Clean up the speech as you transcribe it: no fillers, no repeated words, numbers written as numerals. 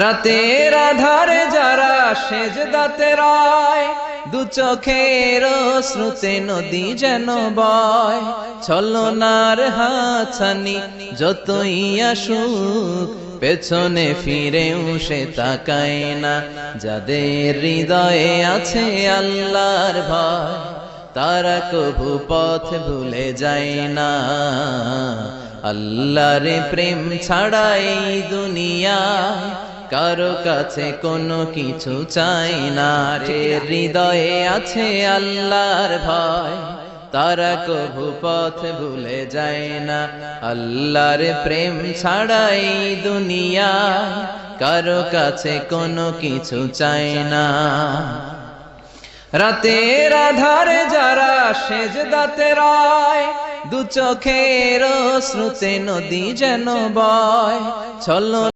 রাতের আধারে যারা সেজদাতে রায়, দু চোখের শ্রুতে নদী যেন বয়। ছলনার হাতছানি যতই আসুক, পেছনে ফিরেও সে তাকায় না। যাদের হৃদয়ে আছে আল্লাহর ভয়, তারা কভু পথ ভুলে যায় না। আল্লাহর প্রেম ছাড়াই দুনিয়ায় কারো কাছে কোনো কিছু চাই না। রে হৃদয়ে আছে আল্লাহর ভয়, তারা কভু পথ ভুলে যায় না। আল্লাহর প্রেম ছাড়াই দুনিয়ায় কারো কাছে কোনো কিছু চাই না। রাতের আধারে যারা সেজদাতে রায়, দু চোখের শ্রুতে নদী যেন বয়। ছল